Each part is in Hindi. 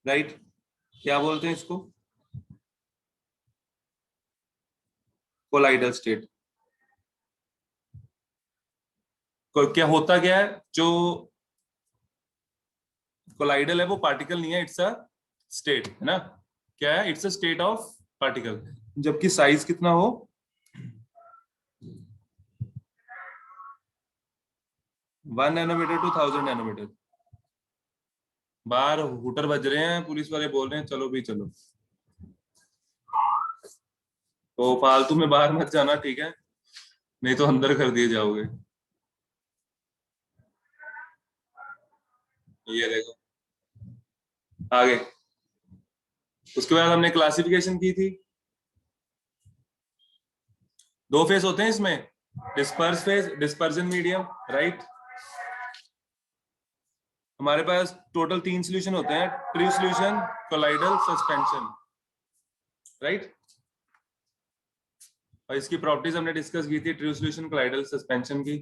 राइट। क्या बोलते हैं इसको? Colloidal state. क्या होता क्या है? जो कोलाइडल है वो पार्टिकल नहीं है, इट्स अ स्टेट, है ना? क्या है? It's a state of particle. जबकि साइज कितना हो, 1 नैनोमीटर टू 1000 नैनोमीटर। बाहर हुटर बज रहे हैं, पुलिस वाले बोल रहे हैं चलो भी चलो, तो फालतू में बाहर मत जाना, ठीक है? नहीं तो अंदर कर दिए जाओगे। ये देखो आगे। उसके बाद हमने क्लासिफिकेशन की थी। दो फेस होते हैं इसमें, disperse phase, dispersion medium, right. हमारे पास टोटल 3 सोल्यूशन होते हैं, true solution, colloidal, suspension, right. और इसकी प्रॉपर्टीज हमने डिस्कस की थी, ट्रू सोल्यूशन, कोलाइडल, सस्पेंशन की।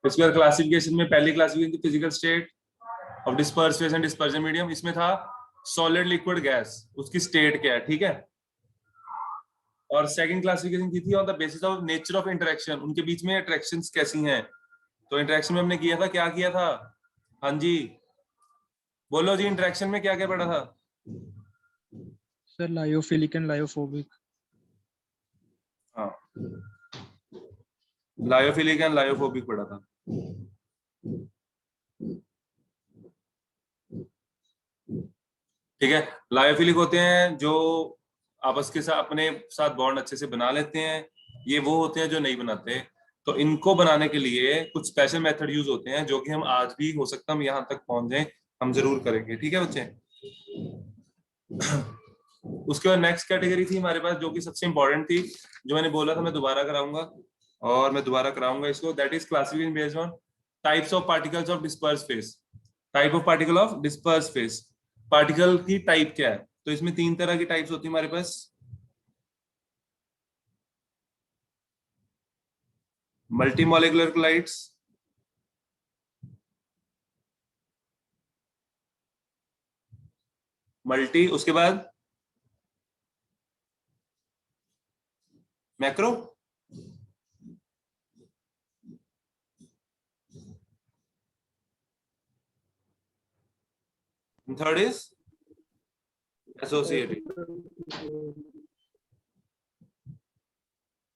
इसके बाद क्लासिफिकेशन में पहली क्लासिफिकेशन थी physical state of disperse phase and dispersion medium. इसमें था सॉलिड, लिक्विड, गैस, उसकी स्टेट क्या है, ठीक है। और सेकंड क्लासिफिकेशन की थी on the basis of nature of interaction, उनके बीच में अट्रैक्शंस कैसी हैं। तो इंटरेक्शन में हमने किया था, क्या किया था? हाँ जी, बोलो जी, इंटरेक्शन में क्या क्या पढ़ा था? Sir lyophilic and lyophobic. हाँ, लायोफिलिक एंड लायोफोबिक पढ़ा था। ठीक है। लायोफिलिक होते हैं जो आपस के साथ अपने साथ बॉन्ड अच्छे से बना लेते हैं, ये वो होते हैं जो नहीं बनाते। तो इनको बनाने के लिए कुछ स्पेशल मेथड यूज होते हैं, जो कि हम आज भी हो सकता है हम यहाँ तक पहुंच जाएं, हम जरूर करेंगे, ठीक है बच्चे। उसके बाद नेक्स्ट कैटेगरी थी हमारे पास, जो कि सबसे इंपॉर्टेंट थी, जो मैंने बोला था मैं दोबारा कराऊंगा, और मैं दोबारा कराऊंगा इसको, that is classification based on types of particles of disperse phase. Type of particle of disperse phase, particle की टाइप क्या है? तो इसमें 3 तरह की टाइप्स होती है हमारे पास। मल्टी मॉलिक्यूलर कोलाइड्स, मल्टी, उसके बाद मैक्रो, थर्ड इज एसोसिएटेड।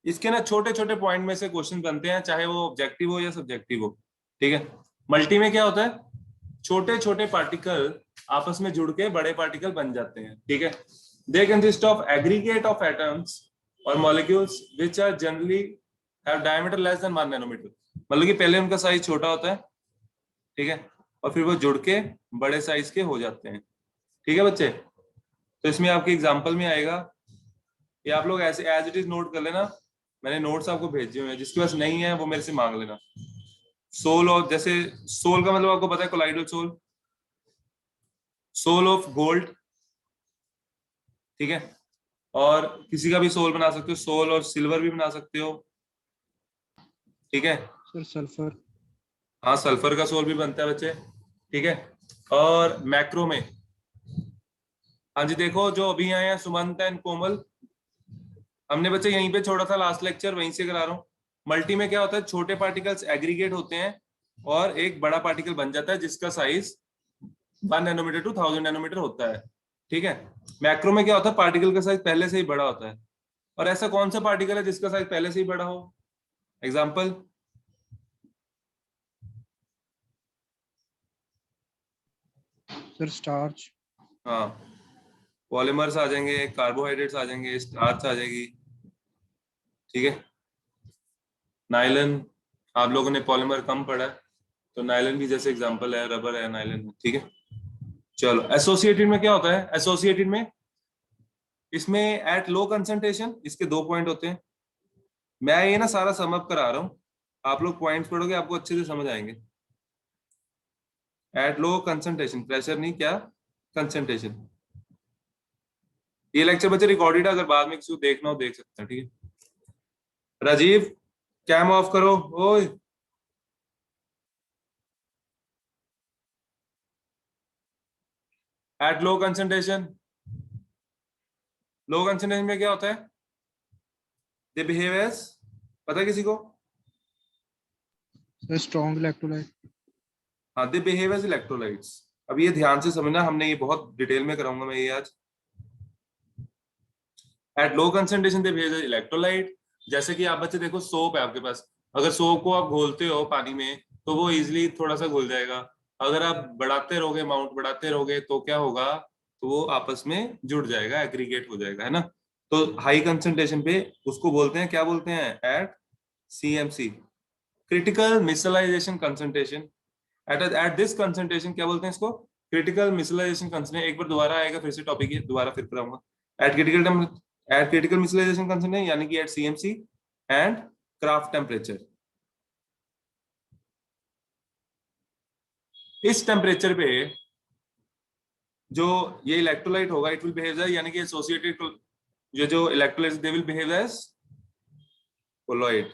इसके ना छोटे छोटे पॉइंट में से क्वेश्चन बनते हैं, चाहे वो ऑब्जेक्टिव हो या सब्जेक्टिव हो, ठीक है। मल्टी में क्या होता है? छोटे छोटे पार्टिकल आपस में जुड़ के बड़े पार्टिकल बन जाते हैं, ठीक है। They consist of aggregate of atoms और molecules which are generally have diameter less than 1 nanometre. मतलब कि पहले उनका साइज छोटा होता है, ठीक है, और फिर वो जुड़ के बड़े साइज के हो जाते हैं, ठीक है बच्चे। तो इसमें आपके एग्जाम्पल में आएगा, ये आप लोग ऐसे एज इट इज नोट कर लेना, मैंने नोट्स आपको भेजे हुए हैं, जिसके पास नहीं है वो मेरे से मांग लेना। सोल, और जैसे सोल का मतलब आपको पता है, colloidal sol, sol of gold, ठीक है। और किसी का भी सोल बना सकते हो, सोल और सिल्वर भी बना सकते हो, ठीक है। Sir sulphur. हाँ, सल्फर का सोल भी बनता है बच्चे, ठीक है। और मैक्रो में, हाँ जी, देखो जो अभी आए हैं सुमंत एंड कोमल, हमने बच्चे यहीं पे छोड़ा था लास्ट लेक्चर, वहीं से करा रहा हूँ। मल्टी में क्या होता है? छोटे पार्टिकल्स एग्रीगेट होते हैं और एक बड़ा पार्टिकल बन जाता है, जिसका साइज 1 नैनोमीटर टू 1000 नैनोमीटर होता है, ठीक है। मैक्रो में क्या होता है? पार्टिकल का साइज पहले से ही बड़ा होता है। और ऐसा कौन सा पार्टिकल है जिसका साइज पहले से ही बड़ा हो? Example, sir starch. हाँ, पॉलीमर्स आ जाएंगे, कार्बोहाइड्रेट्स आ जाएंगे, स्टार्च आ जाएगी, ठीक है। नाइलन, आप लोगों ने पॉलीमर कम पढ़ा है, तो नाइलन भी जैसे एग्जांपल है, रबर है, नाइलन है, ठीक है। चलो, एसोसिएटेड में क्या होता है? एसोसिएटेड में इसमें एट लो कंसंट्रेशन, इसके 2 पॉइंट होते हैं। मैं ये ना सारा सम अप करा रहा हूँ, आप लोग पॉइंट्स पढ़ोगे आपको अच्छे से समझ आएंगे। एट लो कंसंट्रेशन, प्रेशर नहीं, क्या कंसंट्रेशन। ये लेक्चर बच्चे रिकॉर्डेड है, अगर बाद में किसी को देखना हो देख सकते हैं, ठीक है। राजीव, कैम ऑफ करो, ओए। Eight low concentration, low concentration में क्या होता है? दे बिहेव एज, पता है किसी को? Sir strong electrolyte. हाँ, दे बिहेव एज इलेक्ट्रोलाइट्स। अब ये ध्यान से समझना, हमने ये बहुत डिटेल में कराऊंगा मैं ये आज। At low concentration they behave as electrolyte. जैसे कि आप बच्चे देखो, सोप है आपके पास, अगर सोप को आप घोलते हो पानी में तो वो इजिली थोड़ा सा घुल जाएगा। अगर आप बढ़ाते रहोगे, अमाउंट बढ़ाते रहोगे तो क्या होगा? तो वो आपस में जुड़ जाएगा, एग्रीगेट हो जाएगा, है ना। तो हाई कंसंट्रेशन पे उसको बोलते हैं, क्या बोलते हैं? At CMC, critical micellization concentration. At this concentration क्या बोलते हैं इसको? Critical micellization concentration. एक बार दोबारा आएगा, फिर से टॉपिक ये दोबारा फिर कराऊंगा। एट क्रिटिकल मिसलाइजेशन कंसंट्रेशन यानी कि at CMC and Krafft temperature. इस टेम्परेचर पे जो ये इलेक्ट्रोलाइट होगा, इट विल बिहेव एज, यानी कि एसोसिएटेड, ये जो electrolyte they will behave as colloid,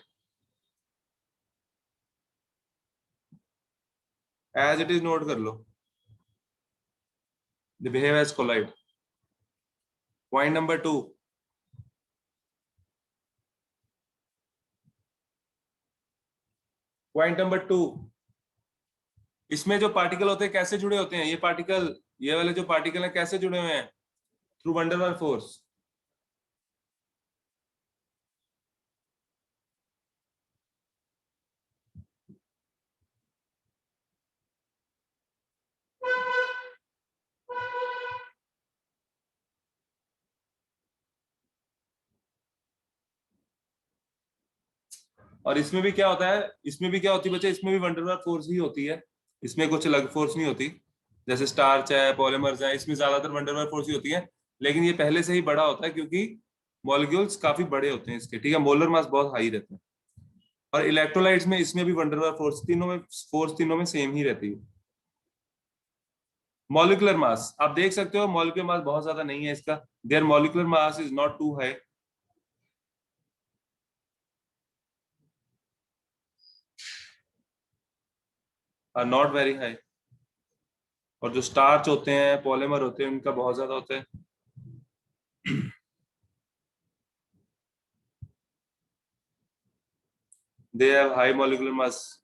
as it is, note कर लो, they behave as colloid. Point number 2, point number 2, इसमें जो पार्टिकल होते हैं कैसे जुड़े होते हैं? ये पार्टिकल, ये वाले जो पार्टिकल हैं कैसे जुड़े हुए हैं? Through van der Waals force. और इसमें भी क्या होता है? इसमें भी क्या होती है बच्चे? इसमें भी वंडरवाल फोर्स ही होती है, इसमें कुछ अलग फोर्स नहीं होती। जैसे स्टार्च है, पॉलीमर्स है, इसमें ज्यादातर वंडरवाल फोर्स ही होती है। लेकिन ये पहले से ही बड़ा होता है क्योंकि मॉलिक्यूल्स काफी बड़े होते हैं इसके, ठीक है, मोलर मास बहुत हाई रहता है। और इलेक्ट्रोलाइट्स में इसमें भी वंडरवाल फोर्स, तीनों में फोर्स, तीनों में सेम ही रहती है। मॉलिक्यूलर मास आप देख सकते हो, मॉलिक्यूलर मास बहुत ज्यादा नहीं है इसका, their molecular mass is not too high, are not very high. और जो स्टार्च होते हैं, पॉलीमर होते हैं, उनका बहुत ज्यादा होता है। They have high molecular mass.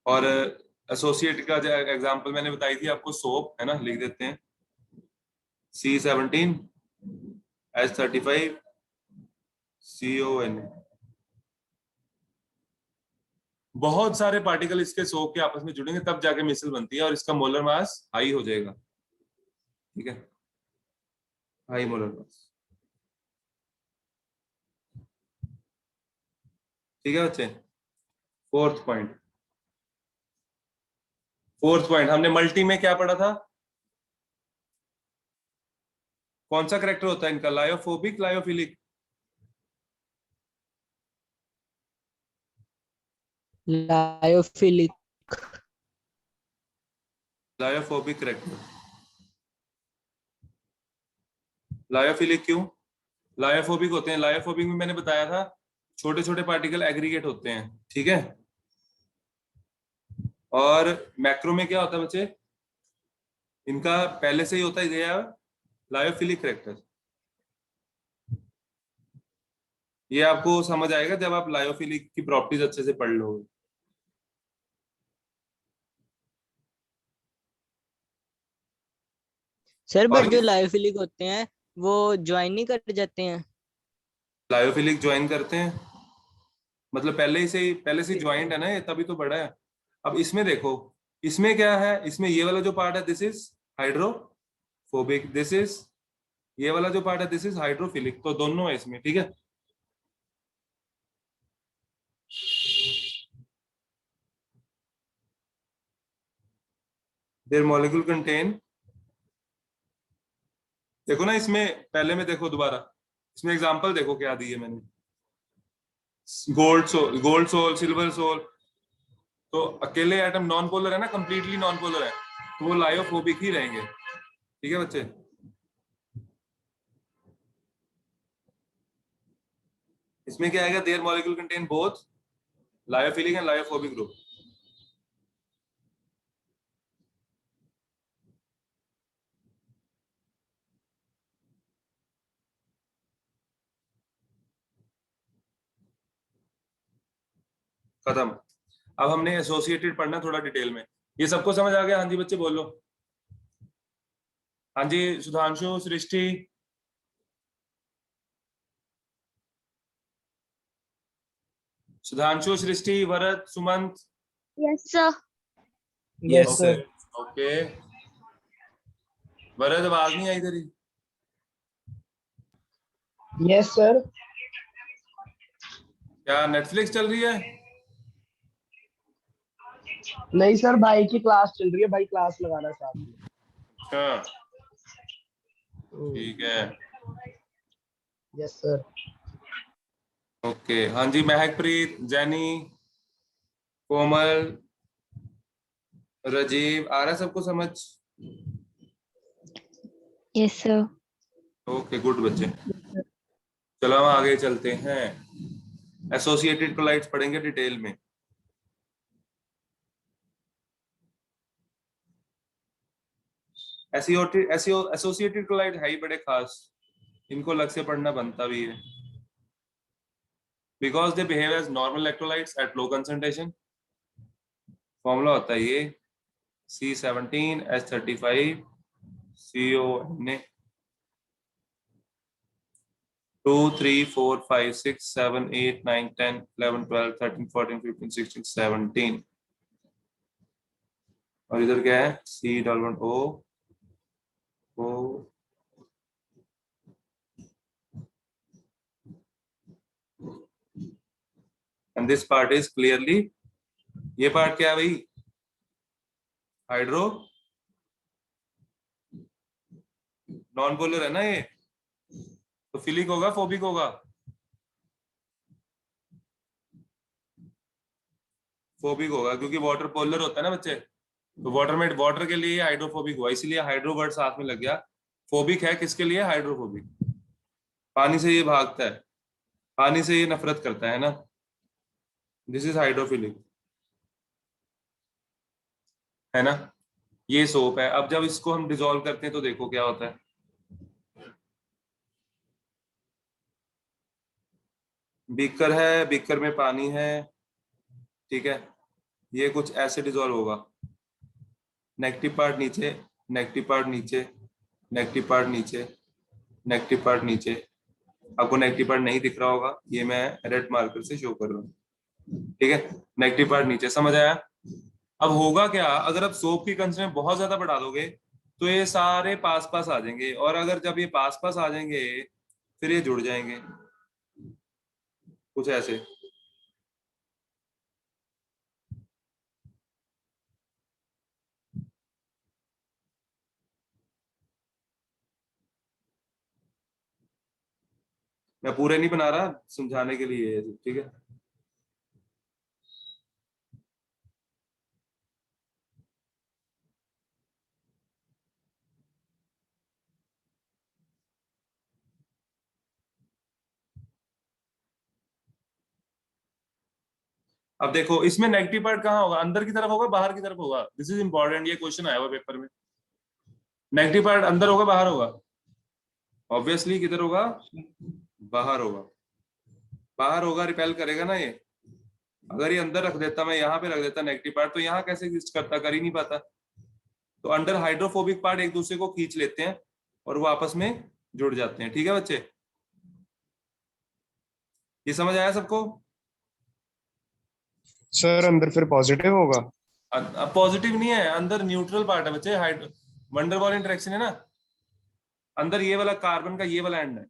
और एसोसिएट का जो एग्जांपल मैंने बताई थी आपको, सोप है ना, लिख देते हैं, C17H35CON। बहुत सारे पार्टिकल इसके सोप के आपस में जुड़ेंगे तब जाके मिसल बनती है, और इसका मोलर मास हाई हो जाएगा, ठीक है, हाई मोलर मास। ठीक है बच्चे। फोर्थ पॉइंट, फोर्थ पॉइंट हमने मल्टी में क्या पढ़ा था? कौन सा करेक्टर होता है इनका? Lyophobic, lyophilic? Lyophilic. Lyophobic character. Lyophilic क्यों? लायोफोबिक होते हैं, लायोफोबिक में मैंने बताया था छोटे छोटे पार्टिकल एग्रीगेट होते हैं, ठीक है। और मैक्रो में क्या होता है बच्चे? इनका पहले से ही होता है लायोफिलिक करेक्टर। ये आपको समझ आएगा जब आप लायोफिलिक की प्रॉपर्टीज अच्छे से पढ़ लोगे। सर और बट जो लायोफिलिक होते हैं वो ज्वाइन नहीं कर जाते हैं? लायोफिलिक ज्वाइन करते हैं, मतलब पहले से ज्वाइंट है ना ये, तभी तो बड़ा है। अब इसमें देखो, इसमें क्या है? इसमें ये वाला जो पार्ट है this is hydrophobic, this is, ये वाला जो पार्ट है दिस इज हाइड्रोफिलिक, तो दोनों है इसमें, ठीक है। देयर मॉलिक्यूल कंटेन, देखो ना इसमें, पहले में देखो दोबारा, इसमें एग्जांपल देखो क्या दी है मैंने, गोल्ड सोल, सिल्वर सोल। तो अकेले एटम नॉन पोलर है ना, कंप्लीटली नॉन पोलर है, तो वो लायोफोबिक ही रहेंगे, ठीक है बच्चे। इसमें क्या आएगा, their molecule contain both lyophilic and lyophobic group. खत्म। अब हमने एसोसिएटेड पढ़ना थोड़ा डिटेल में। ये सबको समझ आ गया? हाँ जी बच्चे बोलो। हाँ जी Sudhanshu, Srishti, Sudhanshu, Srishti, Bharat, Sumant. Yes sir. Yes okay sir. Okay. Bharat आवाज नहीं आई तेरी। Yes sir. क्या नेटफ्लिक्स चल रही है? नहीं सर, भाई की क्लास चल रही है, भाई क्लास लगा रहा है साथ में। अच्छा ठीक है। Yes sir. ओके हाँ जी, महकप्रीत, जैनी, कोमल, राजीव, आ रहा है सबको समझ? Yes sir. ओके गुड बच्चे। चलो हम आगे चलते हैं, एसोसिएटेड कोलाइड्स पढ़ेंगे डिटेल में। एसोसिएटेड कोलाइड है ही बड़े खास, इनको अलग से पढ़ना बनता भी है, because they behave as normal electrolytes at low concentration. Formula होता है ये C17H35 CONA 2 3 4 5 6 7 8 9 10 11 12 13 14 15 16 17। और इधर क्या है, C11O O and this part is clearly, ये पार्ट क्या है भाई, हाइड्रो नॉन पोलर है ना ये, तो फिलिक होगा फोबिक होगा? फोबिक होगा क्योंकि वाटर पोलर होता है ना बच्चे, तो वाटर में वाटर के लिए हाइड्रोफोबिक हुआ, इसीलिए हाइड्रो वर्ड साथ में लग गया। फोबिक है किसके लिए, हाइड्रोफोबिक, पानी से ये भागता है, पानी से ये नफरत करता है ना, दिस इज हाइड्रोफिलिक, है ना। ये सोप है। अब जब इसको हम डिसॉल्व करते हैं तो देखो क्या होता है, बीकर है, बीकर में पानी है, ठीक है, ये कुछ ऐसे डिसॉल्व होगा, नेगेटिव पार्ट नीचे, नेगेटिव पार्ट नीचे, नेगेटिव पार्ट नीचे, नेगेटिव पार्ट नीचे। आपको नेगेटिव पार्ट नहीं दिख रहा होगा, ये मैं रेड मार्कर से शो कर रहा हूँ, ठीक है, नेगेटिव पार्ट नीचे, समझ आया? अब होगा क्या, अगर आप सोप की कंसंट्रेशन बहुत ज्यादा बढ़ा दोगे तो ये सारे पास पास आ जाएंगे, और अगर जब ये पास पास आ जाएंगे फिर ये जुड़ जाएंगे कुछ ऐसे। मैं पूरे नहीं बना रहा, समझाने के लिए है, ठीक है। अब देखो इसमें नेगेटिव पार्ट कहाँ होगा, अंदर की तरफ होगा बाहर की तरफ होगा, दिस इज इंपॉर्टेंट, ये क्वेश्चन आया हुआ पेपर में। नेगेटिव पार्ट अंदर होगा बाहर होगा? ऑब्वियसली किधर होगा, बाहर होगा। बाहर होगा, रिपेल करेगा ना ये। अगर ये अंदर रख देता, मैं यहाँ पे रख देता नेगेटिव पार्ट, तो यहाँ कैसे एग्जिस्ट करता, कर ही नहीं पाता। तो अंडर हाइड्रोफोबिक पार्ट एक दूसरे को खींच लेते हैं और वो आपस में जुड़ जाते हैं, ठीक है बच्चे, ये समझ आया सबको? सर अंदर फिर पॉजिटिव होगा? अब पॉजिटिव नहीं है, अंदर न्यूट्रल पार्ट है बच्चे, वंडरवॉल इंटरेक्शन है ना, अंदर ये वाला कार्बन का ये वाला एंड है,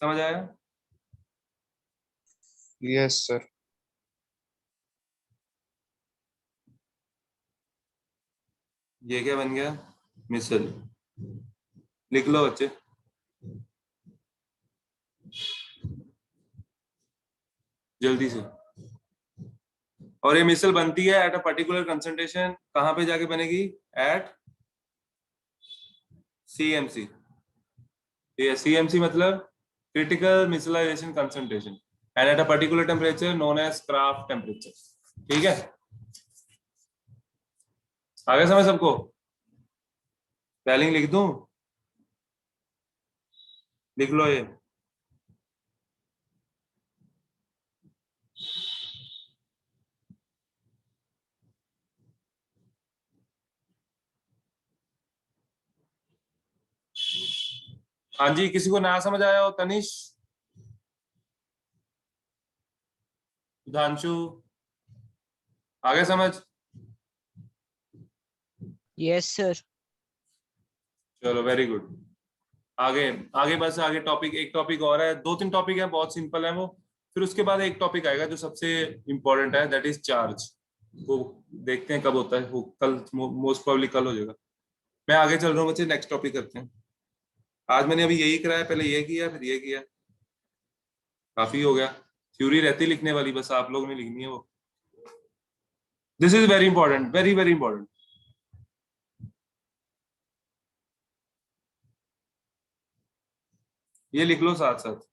समझ आया? Yes sir. ये क्या बन गया, मिसल, लिख लो बच्चे। जल्दी से। और ये मिसल बनती है एट अ पर्टिकुलर कंसंट्रेशन, कहां पे जाके बनेगी, एट CMC। ये CMC मतलब critical micellization concentration and at a particular temperature known as Kraft temperature. ठीक है, आगे समझ सबको? स्पेलिंग लिख दूं? लिख लो ये। हाँ जी, किसी को ना समझ आया हो? तनिष, सुधांशु, आगे समझ? Yes sir. चलो वेरी गुड। आगे आगे बस आगे टॉपिक, एक टॉपिक और है, 2-3 टॉपिक है, बहुत सिंपल है वो। फिर उसके बाद एक टॉपिक आएगा जो सबसे इंपॉर्टेंट है, दैट इज चार्ज। वो देखते हैं कब होता है, वो कल, मोस्ट प्रोबेबली कल हो जाएगा। मैं आगे चल रहा हूँ बच्चे, नेक्स्ट टॉपिक करते हैं। आज मैंने अभी यही कराया, पहले ये किया फिर ये किया, काफी हो गया। थ्योरी रहती लिखने वाली, बस आप लोग ने लिखनी है वो। This is very important, very very important. ये लिख लो साथ साथ।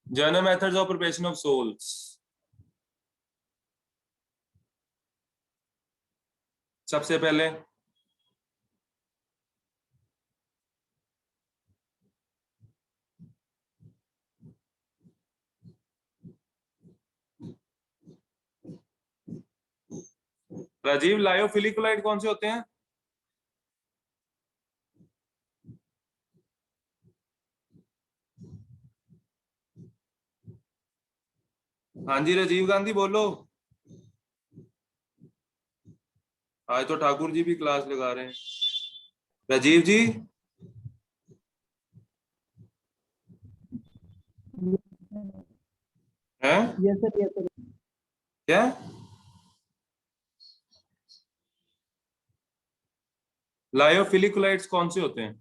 General methods of preparation of soles. सबसे पहले राजीव, लायोफिलिकुलाइट कौन से होते हैं? हाँ जी राजीव गांधी बोलो। आज तो ठाकुर जी भी क्लास लगा रहे हैं। राजीव जी, हैं? Yes sir. क्या? लायोफिलिकुलाइट्स कौन से होते हैं?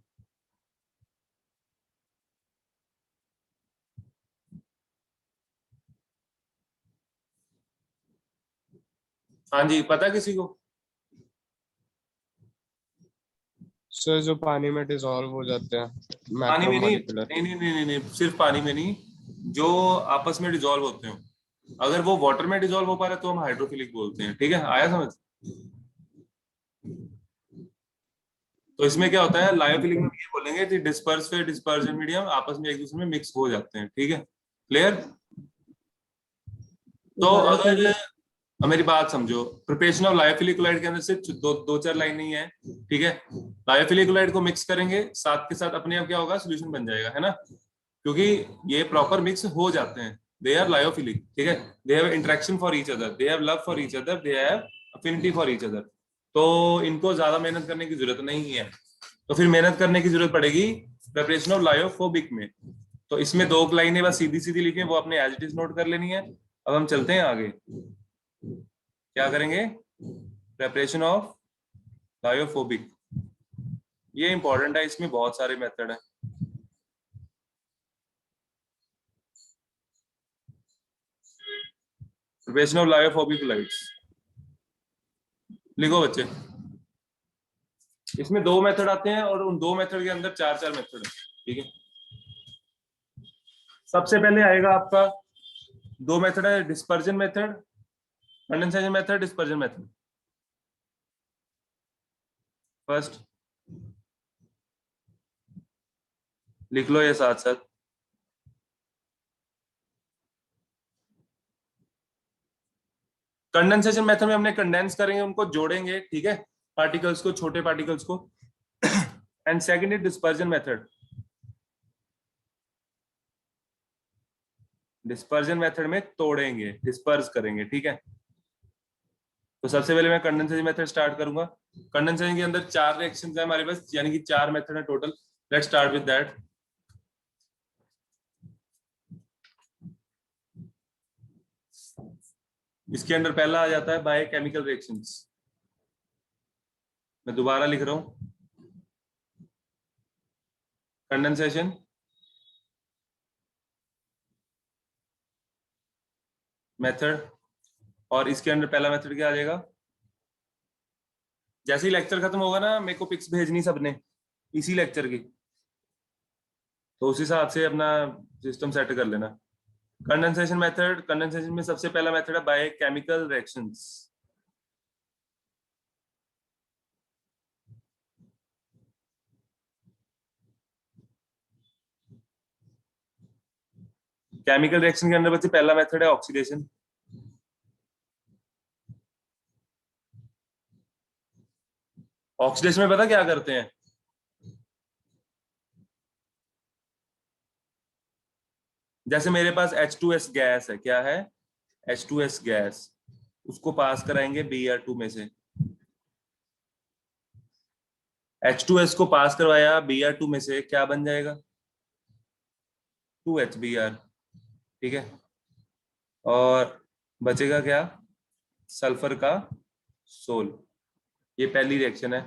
हाँ जी, पता किसी को? सर जो पानी में डिसॉल्व हो जाते हैं, पानी में नहीं, मैक्रोमोलिकुलर। नहीं नहीं नहीं नहीं नहीं, सिर्फ पानी में नहीं, जो आपस में डिसॉल्व होते हो। अगर वो वाटर में डिसॉल्व हो पा रहे तो हम हाइड्रोफिलिक बोलते हैं। ठीक है, आया समझ? तो इसमें क्या होता है, लायोफिलिक में ये बोलेंगे कि डिस्पर्स फिर डिस्पर्जन मीडियम आपस में एक दूसरे में मिक्स हो जाते हैं। ठीक है, क्लियर? तो अगर अब मेरी बात समझो, प्रिपरेशन ऑफ लायोफिलिकुलाइड के अंदर सिर्फ दो चार लाइन नहीं है। ठीक है, लायोफिलिकुलाइड को मिक्स करेंगे, साथ के साथ अपने आप क्या होगा, सोल्यूशन बन जाएगा, है ना? क्योंकि ये प्रॉपर मिक्स हो जाते हैं, दे आर लायोफिलिक। ठीक है, they have interaction for each other, they have love for each other, they have affinity for each other. तो इनको ज्यादा मेहनत करने की जरूरत नहीं है। तो फिर मेहनत करने की जरूरत पड़ेगी प्रिपरेशन ऑफ लायोफोबिक में। तो इसमें 2 लाइनें बस सीधी सीधी लिखी, वो अपने एज इट इज नोट कर लेनी है। अब हम चलते हैं आगे, क्या करेंगे? Preparation of lyophobic. ये इंपॉर्टेंट है, इसमें बहुत सारे मेथड है। प्रिपरेशन ऑफ लायोफोबिक लाइट्स लिखो बच्चे। इसमें 2 मेथड आते हैं और उन 2 मेथड के अंदर 4 मेथड है। ठीक है, सबसे पहले आएगा आपका 2 मेथड है, dispersion method, condensation method, dispersion method. First लिख लो ये साथ साथ। कंडेंसेशन मेथड में हमने कंडेंस करेंगे, उनको जोड़ेंगे, ठीक है, पार्टिकल्स को, छोटे पार्टिकल्स को। And second is dispersion method. Dispersion method में तोड़ेंगे, डिस्पर्स करेंगे। ठीक है, तो सबसे पहले मैं कंडेंसेशन मेथड स्टार्ट करूंगा। कंडेंसेशन के अंदर 4 रिएक्शंस है हमारे पास, यानी कि 4 मेथड है total. Let's start with that. इसके अंदर पहला आ जाता है बाय केमिकल रिएक्शंस। मैं दोबारा लिख रहा हूं, कंडेंसेशन, मेथड, और इसके अंदर पहला मेथड क्या आ जाएगा? जैसे ही लेक्चर खत्म होगा ना, मेरे को पिक्स भेजनी सबने इसी लेक्चर की, तो उस हिसाब से अपना सिस्टम सेट कर लेना। कंडेंसेशन मेथड, कंडेंसेशन में सबसे पहला मेथड है by chemical reactions. Chemical reaction के अंदर बच्चे पहला मेथड है ऑक्सीडेशन। ऑक्सीडेशन में पता क्या करते हैं? जैसे मेरे पास H2S गैस है, क्या है? H2S गैस, उसको पास कराएंगे Br2 में से। H2S को पास करवाया Br2 में से, क्या बन जाएगा? 2HBr, ठीक है। और बचेगा क्या? सल्फर का सोल। ये पहली रिएक्शन है।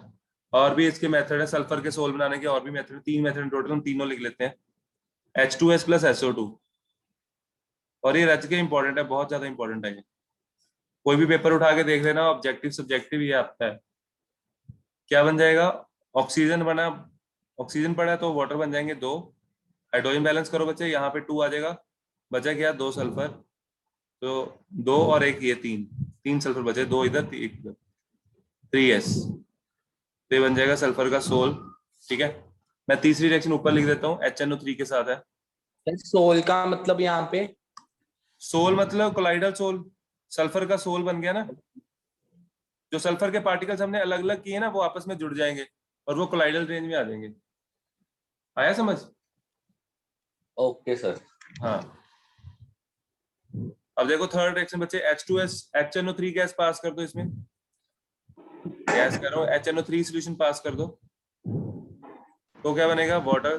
और भी इसके मेथड है सल्फर के सोल बनाने के, और भी मेथड, 3 मेथड टोटल, हम तीनों लिख लेते हैं। H2S प्लस SO2, और ये रच के इंपॉर्टेंट है, बहुत ज्यादा इंपॉर्टेंट है। कोई भी पेपर उठा के देख लेना, ऑब्जेक्टिव सब्जेक्टिव ये आपका है। क्या बन जाएगा? ऑक्सीजन बना, ऑक्सीजन पड़ा तो वाटर बन जाएंगे 2। हाइड्रोजन बैलेंस करो बच्चे, यहाँ पे 2 आ जाएगा। बचा क्या? 2 सल्फर, तो 2 और 1 ये 3 सल्फर बचे, 2 इधर 1 इधर, 3S, तो ये बन जाएगा सल्फर का सोल, ठीक है। मैं तीसरी रिएक्शन ऊपर लिख देता हूँ, HNO3 के साथ है। सोल का मतलब यहाँ पे? सोल मतलब कोलाइडल सोल, सल्फर का सोल बन गया ना। जो सल्फर के पार्टिकल्स हमने अलग अलग किए ना, वो आपस में जुड़ जाएंगे और वो कोलाइडल रेंज में आ जाएंगे। आया समझ? Okay sir. हाँ, अब देखो थर्ड रिएक्शन बच्चे, H2S HNO3 गैस पास कर दो, इसमें गैस करो, HNO3 सॉल्यूशन पास कर दो, तो क्या बनेगा? Water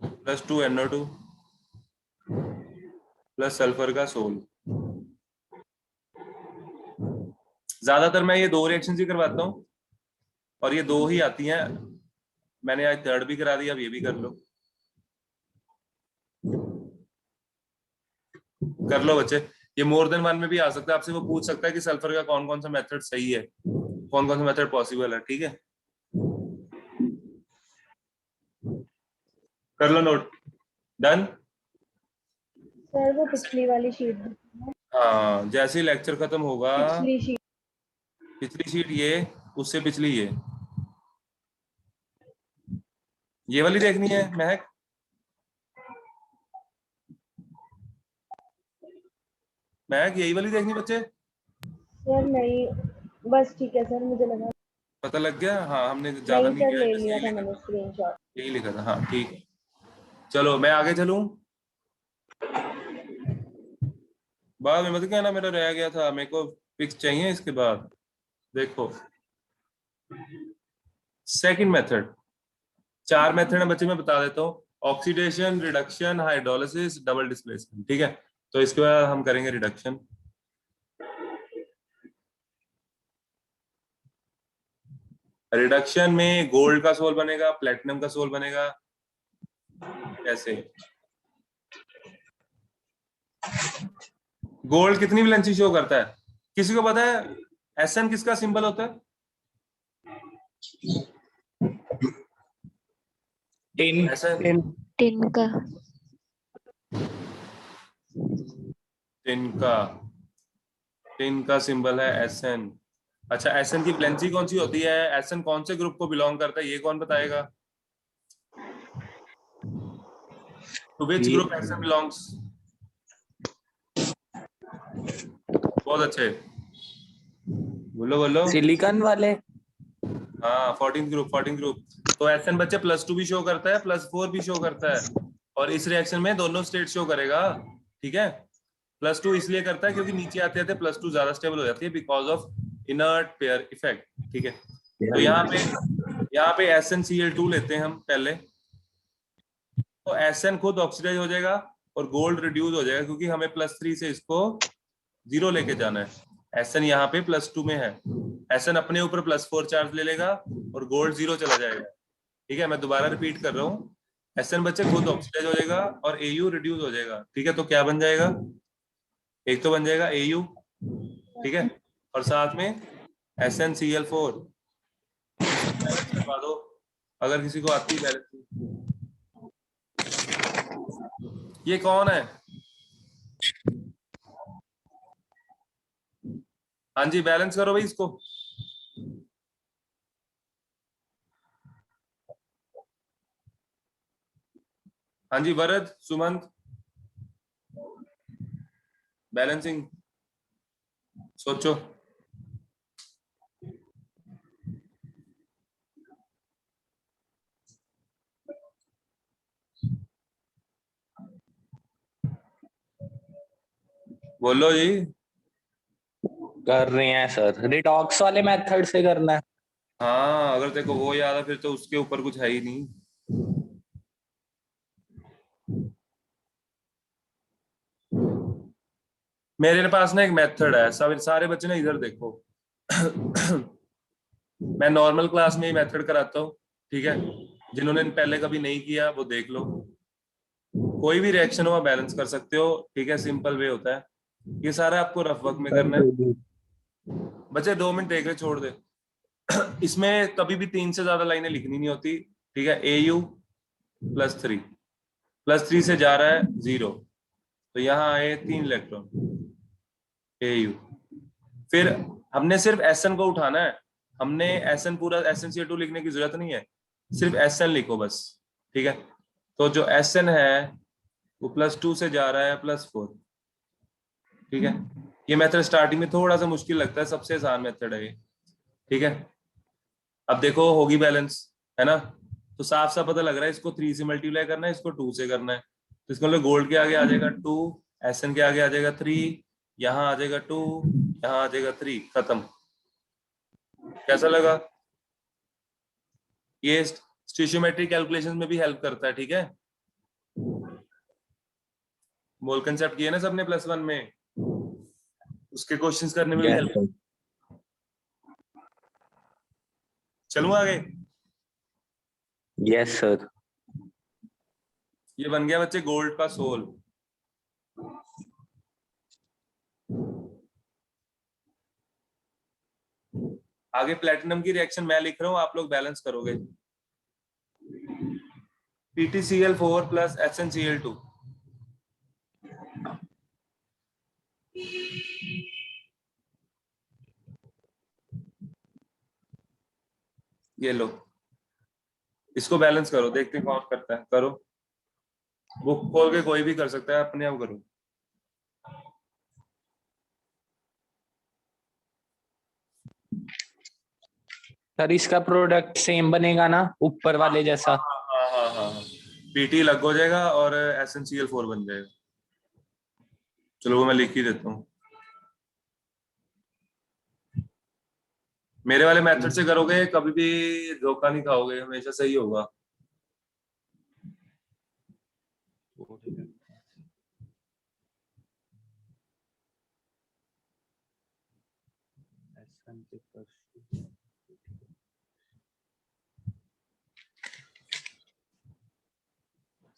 plus 2 NO2 plus sulphur का सोल। ज्यादातर मैं ये 2 रिएक्शन ही करवाता हूँ, और ये 2 ही आती हैं। मैंने आज थर्ड भी करा दिया, अब ये भी कर लो। कर लो बच्चे, ये मोर देन 1 में भी आ सकता है, आपसे वो पूछ सकता है कि सल्फर का कौन कौन सा मेथड सही है, कौन कौन सा मेथड पॉसिबल है, ठीक है। कर लो नोट, डन। सर वो पिछली वाली शीट, हाँ, जैसे ही लेक्चर खत्म होगा, पिछली शीट, पिछली शीट ये, उससे पिछली ये वाली देखनी है महक। महक यही वाली देखनी बच्चे? सर नहीं, बस ठीक है सर, मुझे लगा पता लग गया? हाँ, हमने ज्यादा नहीं नहीं सर, किया, ले बस लिया यही था लिखा मैंने था, स्क्रीनशॉट। यही लिखा था। हाँ ठीक है, चलो मैं आगे चलूं। बाद में मत कहना मेरा रह गया था, मेरे को फिक्स चाहिए इसके बाद। देखो सेकंड मेथड, 4 मेथड है बच्चे, मैं बता देता हूँ। Oxidation, reduction, hydrolysis, double displacement, ठीक है। तो इसके बाद हम करेंगे रिडक्शन। रिडक्शन में गोल्ड का सोल बनेगा, प्लेटिनम का सोल बनेगा, ऐसे। गोल्ड कितनी वैलेंसी शो करता है? किसी को पता है SN किसका सिंबल होता है? टिन। SN टिन का। टिन का सिंबल है SN। अच्छा, SN की वैलेंसी कौन सी होती है? SN कौन से ग्रुप को बिलोंग करता है, ये कौन बताएगा? To which group SN belongs? बहुत अच्छे, बोलो बोलो। सिलिकॉन वाले। हाँ, 14th ग्रुप। तो SN बच्चे +2 भी शो करता है, +4 भी शो करता है, और इस रिएक्शन में दोनों स्टेट शो करेगा, ठीक है। +2 इसलिए करता है क्योंकि नीचे आते आते +2 ज्यादा स्टेबल हो जाती है, because of inert pair effect, ठीक है। तो यहाँ पे SnCl2 लेते हैं हम पहले, तो SN खुद ऑक्सीडाइज हो जाएगा और गोल्ड रिड्यूस हो जाएगा, क्योंकि हमें +3 से इसको 0 लेके जाना है। SN यहाँ पे +2 में है, SN अपने ऊपर +4 चार्ज ले लेगा और गोल्ड 0 चला जाएगा। ठीक है, मैं दोबारा रिपीट कर रहा हूँ। SN बच्चे खुद ऑक्सीडाइज हो जाएगा और AU रिड्यूस हो जाएगा। ठीक है, तो क्या बन जाएगा, एक तो बन जाएगा AU, ठीक है, और साथ में SnCl4 बैलेंस करवा दो अगर किसी को आती है बैलेंस। ये कौन है? हाँ जी, बैलेंस करो भाई इसको। हाँ जी, वरद, सुमंत, बैलेंसिंग सोचो। बोलो जी। कर रहे हैं सर, रिडॉक्स वाले मेथड से करना है। हाँ, अगर देखो वो याद है फिर तो उसके ऊपर कुछ है ही नहीं। मेरे पास ना एक मेथड है, सब सारे बच्चे ना इधर देखो। मैं नॉर्मल क्लास में ही मेथड कराता हूँ, ठीक है, जिन्होंने पहले कभी नहीं किया वो देख लो। कोई भी रिएक्शन हो आप बैलेंस कर सकते हो, ठीक है, सिंपल वे होता है। ये सारा आपको रफ वर्क में करना है। बच्चे 2 मिनट देख रहे, छोड़ दे। इसमें कभी भी 3 से ज्यादा लाइनें लिखनी नहीं होती, ठीक है। AU +3 से जा रहा है 0, तो यहाँ आए 3 इलेक्ट्रॉन AU। फिर हमने सिर्फ SN को उठाना है, हमने SN पूरा SnCl2 लिखने की जरूरत नहीं है, सिर्फ SN लिखो बस, ठीक है। तो जो SN है वो +2 से जा रहा है +4, ठीक है। ये मेथड स्टार्टिंग में थोड़ा सा मुश्किल लगता है, सबसे आसान मेथड है ये, ठीक है। अब देखो होगी बैलेंस, है ना, तो साफ साफ पता लग रहा है इसको 3 से मल्टीप्लाई करना है, इसको 2 से करना है। तो इसको मतलब गोल्ड के आगे आ जाएगा 2, SN के आगे आ जाएगा 3, यहाँ आ जाएगा 2, यहाँ आ जाएगा 3, खत्म। कैसा लगा? ये स्टिशियोमेट्री कैलकुलेशन में भी हेल्प करता है, ठीक है। मोल कंसेप्ट किए ना सबने +1 में, उसके क्वेश्चंस करने में भी हेल्प। चलूं आगे? Yes sir. ये बन गया बच्चे गोल्ड का सोल। आगे प्लेटिनम की रिएक्शन मैं लिख रहा हूं, आप लोग बैलेंस करोगे। PtCl4 + SnCl2। ये लो, इसको बैलेंस करो, देखते हैं कौन करता है। करो, बुक खोल के कोई भी कर सकता है, अपने आप करो। सर इसका प्रोडक्ट सेम बनेगा ना ऊपर वाले जैसा? हाँ हाँ हाँ हाँ, PT अलग हो जाएगा और SnCl4 बन जाएगा। चलो वो मैं लिख ही देता हूँ। मेरे वाले मेथड से करोगे कभी भी धोखा नहीं खाओगे, हमेशा सही होगा।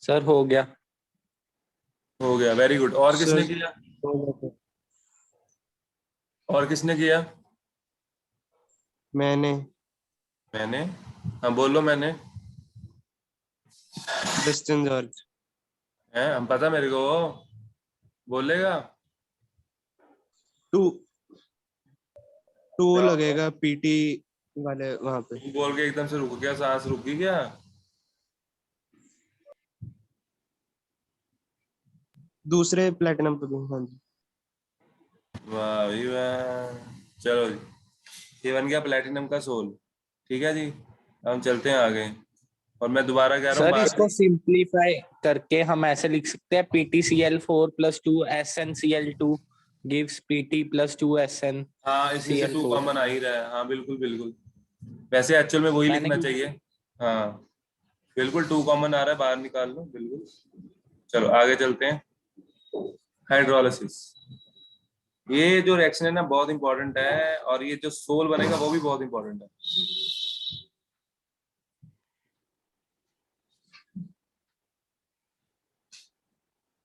सर हो गया। हो गया, वेरी गुड। और किसने सर, किया? और किसने किया? मैंने मैंने। हाँ बोलो, मैंने डिस्टेंस जॉर्ज। है, हम पता मेरे को, बोलेगा 2 क्या? लगेगा PT वाले वहां पे। तुम बोल के एकदम से रुक गया, सांस रुक गई क्या? दूसरे प्लेटिनम पे भी। हाँ जी। वाह भाई वाह, चलो जी, ये बन गया प्लेटिनम का सोल, ठीक है जी। हम चलते हैं आगे, और मैं दोबारा कह रहा हूँ सर इसको सिंपलीफाई करके हम ऐसे लिख सकते हैं PtCl4 + 2 SnCl2 gives PT + 2 SN। हाँ, इसी से 2 CL4। कॉमन आ ही रहा है। हाँ बिल्कुल बिल्कुल, वैसे एक्चुअल में वही मैंने लिखना चाहिए। हाँ बिल्कुल, 2 कॉमन आ रहा है, बाहर निकाल लो बिल्कुल। चलो आगे चलते हैं। हाइड्रोलिसिस, ये जो रिएक्शन है ना बहुत इंपॉर्टेंट है, और ये जो सोल बनेगा वो भी बहुत इंपॉर्टेंट है।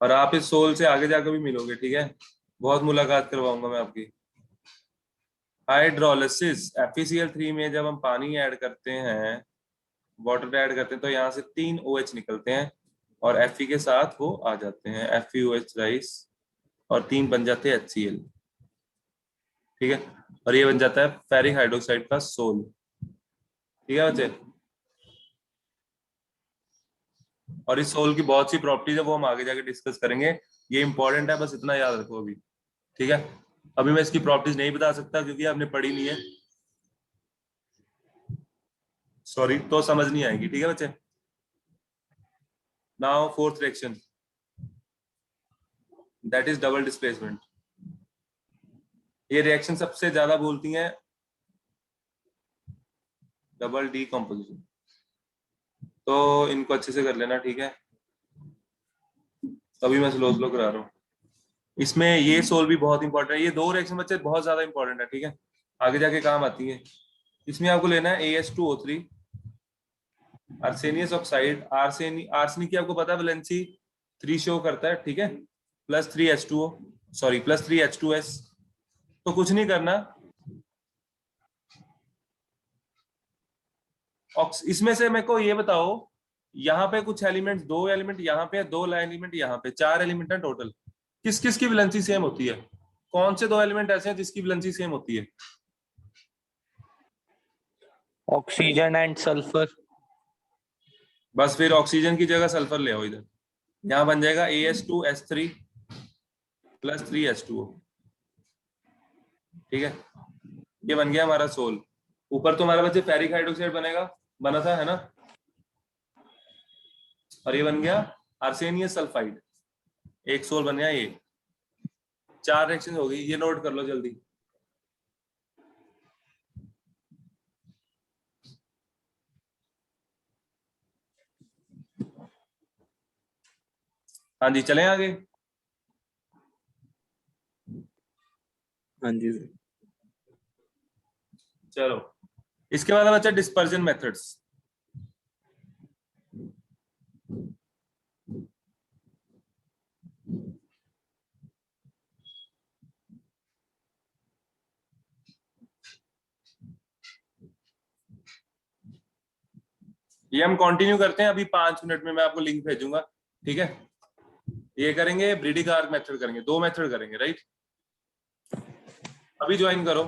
और आप इस सोल से आगे जाकर भी मिलोगे, ठीक है, बहुत मुलाकात करवाऊंगा मैं आपकी। हाइड्रोलिसिस, FeCl3 में जब हम पानी ऐड करते हैं, वाटर ऐड करते हैं, तो यहाँ से 3 OH निकलते हैं और Fe के साथ वो आ जाते हैं, FeOH राइस, और 3 बन जाते हैं HCl, ठीक है, और ये बन जाता है फेरिक हाइड्रोक्साइड का सोल, ठीक है बच्चे। और इस सोल की बहुत सी प्रॉपर्टीज है, वो हम आगे जाके डिस्कस करेंगे, ये इंपॉर्टेंट है, बस इतना याद रखो अभी, ठीक है। अभी मैं इसकी प्रॉपर्टीज नहीं बता सकता क्योंकि आपने पढ़ी नहीं है, सॉरी, तो समझ नहीं आएगी, ठीक है बच्चे। Now fourth reaction, that is double displacement. ये रिएक्शन सबसे ज्यादा बोलती हैं, डबल डीकंपोजिशन, तो इनको अच्छे से कर लेना, ठीक है। तभी मैं स्लो स्लो करा रहा हूँ। इसमें ये सोल भी बहुत इंपॉर्टेंट है, ये 2 रिएक्शन बच्चे बहुत ज्यादा इंपॉर्टेंट है, ठीक है, आगे जाके काम आती है। इसमें आपको लेना है AS2O3, आर्सेनियस ऑक्साइड, आर्सेनिक की आपको पता है वैलेंसी 3 शो करता है, ठीक है, +3 H2O, सॉरी +3 H2S। तो कुछ नहीं करना, इसमें से मेरे को ये बताओ, यहाँ पे कुछ एलिमेंट, 2 एलिमेंट यहाँ पे, 2 एलिमेंट यहाँ पे, 4 एलिमेंट है टोटल, किस किस की वैलेंसी सेम होती है? कौन से 2 एलिमेंट ऐसे हैं जिसकी वैलेंसी सेम होती है? Oxygen and sulphur. बस फिर ऑक्सीजन की जगह सल्फर ले आओ इधर, यहाँ बन जाएगा AS2S3 +3 H2O, ठीक है, ये बन गया हमारा सोल। ऊपर तो हमारे बच्चे फेरिक हाइड्रोक्साइड बना था, है ना, और ये बन गया आर्सेनियस सल्फाइड, एक सोल बन गया। ये 4 रिएक्शन हो गई, ये नोट कर लो जल्दी। हाँ जी, चलें आगे। हाँ जी। चलो, इसके बाद बच्चा डिस्पर्जन मेथड्स। ये हम कंटिन्यू करते हैं, अभी 5 मिनट में मैं आपको लिंक भेजूंगा, ठीक है। ये करेंगे ब्रीडिंग आर्क मेथड करेंगे, 2 मेथड करेंगे, राइट। अभी ज्वाइन करो।